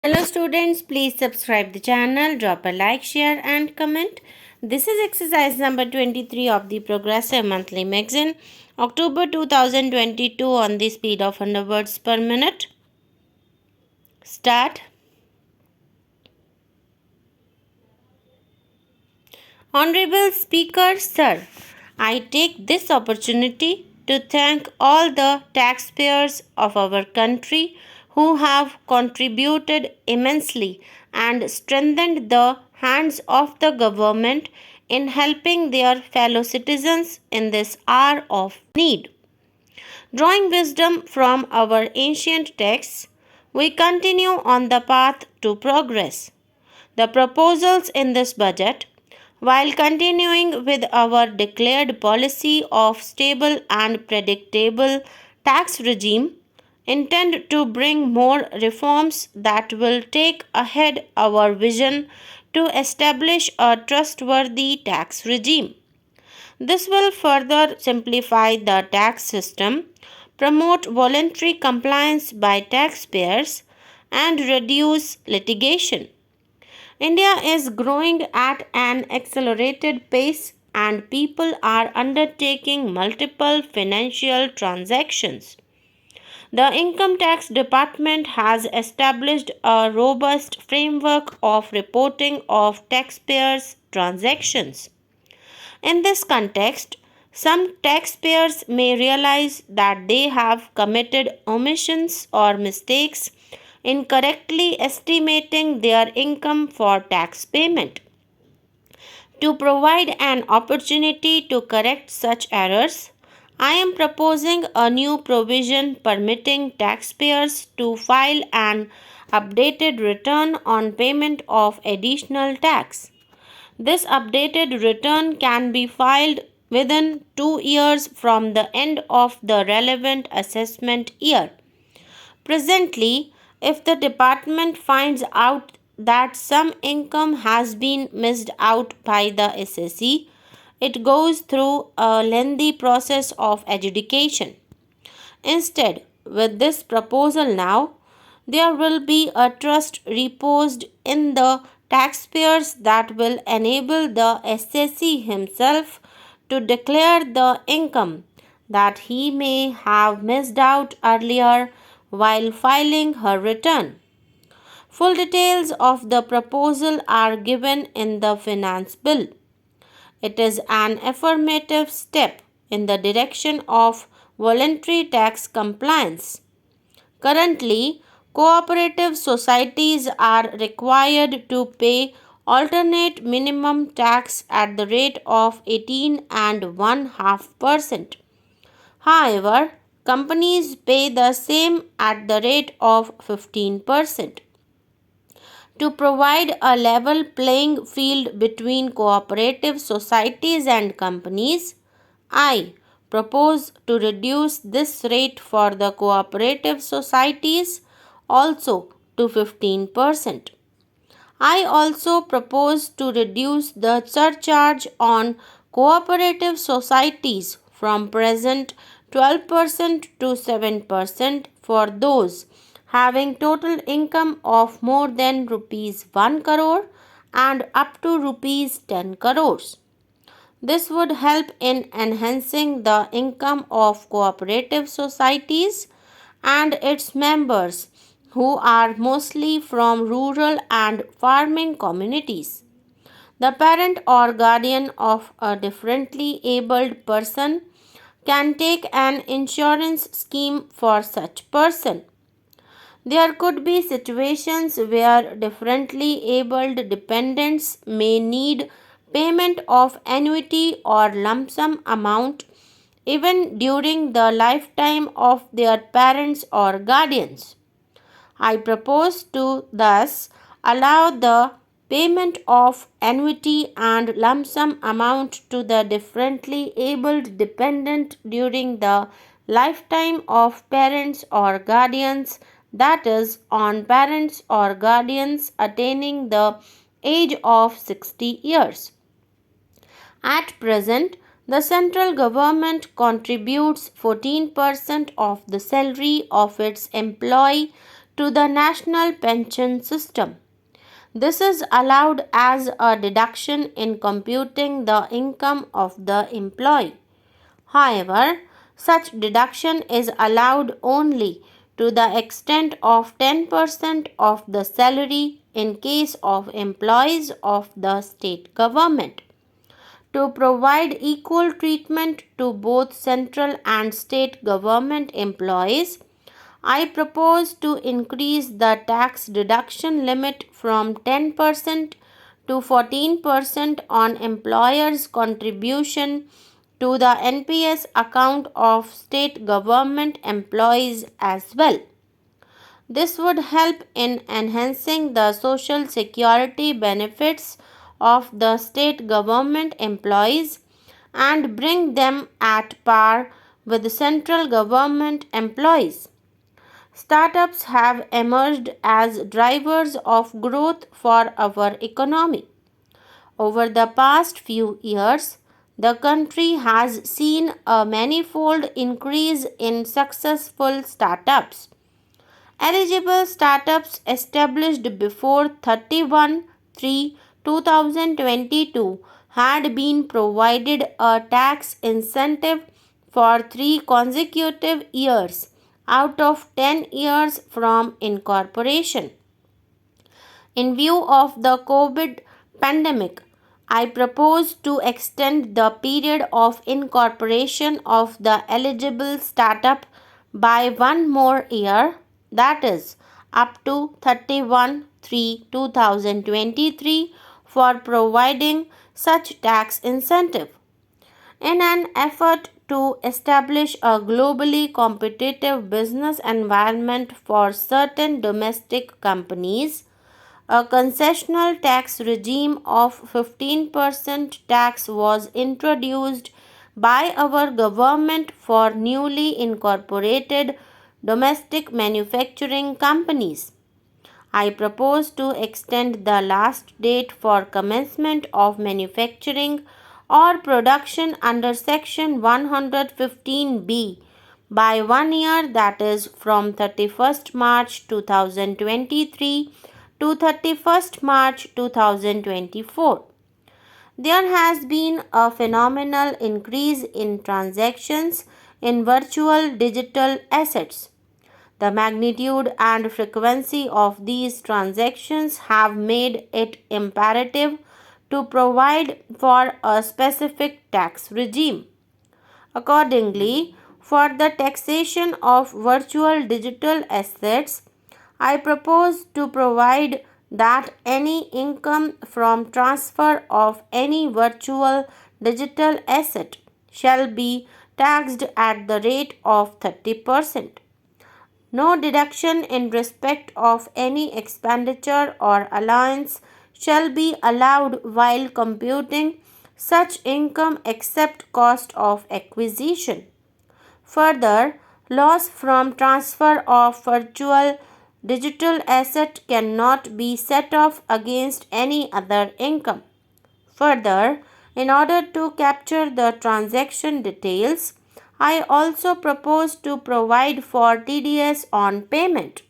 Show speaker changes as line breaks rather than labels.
Hello students, please subscribe the channel, drop a like, share and comment. This is exercise number 23 of the Progressive Monthly Magazine, October 2022 on the speed of 100 words per minute. Start. Honorable Speaker, Sir, I take this opportunity to thank all the taxpayers of our country who have contributed immensely and strengthened the hands of the government in helping their fellow citizens in this hour of need. Drawing wisdom from our ancient texts, we continue on the path to progress. The proposals in this budget, while continuing with our declared policy of stable and predictable tax regime, intend to bring more reforms that will take ahead our vision to establish a trustworthy tax regime. This will further simplify the tax system, promote voluntary compliance by taxpayers, and reduce litigation. India is growing at an accelerated pace and people are undertaking multiple financial transactions. The Income Tax Department has established a robust framework of reporting of taxpayers' transactions. In this context, some taxpayers may realize that they have committed omissions or mistakes in correctly estimating their income for tax payment. To provide an opportunity to correct such errors, I am proposing a new provision permitting taxpayers to file an updated return on payment of additional tax. This updated return can be filed within 2 years from the end of the relevant assessment year. Presently, if the department finds out that some income has been missed out by the assessee, it goes through a lengthy process of adjudication. Instead, with this proposal now, there will be a trust reposed in the taxpayers that will enable the assessee himself to declare the income that he may have missed out earlier while filing her return. Full details of the proposal are given in the finance bill. It is an affirmative step in the direction of voluntary tax compliance. Currently, cooperative societies are required to pay alternate minimum tax at the rate of 18 and 1/2%. However, companies pay the same at the rate of 15%. To provide a level playing field between cooperative societies and companies, I propose to reduce this rate for the cooperative societies also to 15%. I also propose to reduce the surcharge on cooperative societies from present 12% to 7% for those having total income of more than rupees 1 crore and up to rupees 10 crores. This would help in enhancing the income of cooperative societies and its members who are mostly from rural and farming communities. The parent or guardian of a differently abled person can take an insurance scheme for such person. There could be situations where differently abled dependents may need payment of annuity or lump sum amount even during the lifetime of their parents or guardians. I propose to thus allow the payment of annuity and lump sum amount to the differently abled dependent during the lifetime of parents or guardians, that is, on parents or guardians attaining the age of 60 years. At present, the central government contributes 14% of the salary of its employee to the national pension system. This is allowed as a deduction in computing the income of the employee. However, such deduction is allowed only to the extent of 10% of the salary in case of employees of the state government. To provide equal treatment to both central and state government employees, I propose to increase the tax deduction limit from 10% to 14% on employers' contribution to the NPS account of state government employees as well. This would help in enhancing the social security benefits of the state government employees and bring them at par with central government employees. Startups have emerged as drivers of growth for our economy. Over the past few years, the country has seen a manifold increase in successful startups. Eligible startups established before 31/3/2022 had been provided a tax incentive for 3 consecutive years out of 10 years from incorporation. In view of the COVID pandemic, I propose to extend the period of incorporation of the eligible startup by one more year, that is, up to 31/3/2023, for providing such tax incentive. In an effort to establish a globally competitive business environment for certain domestic companies, a concessional tax regime of 15% tax was introduced by our government for newly incorporated domestic manufacturing companies. I propose to extend the last date for commencement of manufacturing or production under Section 115B by 1 year, that is from 31st March 2023 to 31st March 2024. There has been a phenomenal increase in transactions in virtual digital assets. The magnitude and frequency of these transactions have made it imperative to provide for a specific tax regime. Accordingly, for the taxation of virtual digital assets, I propose to provide that any income from transfer of any virtual digital asset shall be taxed at the rate of 30%. No deduction in respect of any expenditure or allowance shall be allowed while computing such income except cost of acquisition. Further, loss from transfer of virtual digital asset cannot be set off against any other income. Further, in order to capture the transaction details, I also propose to provide for TDS on payment.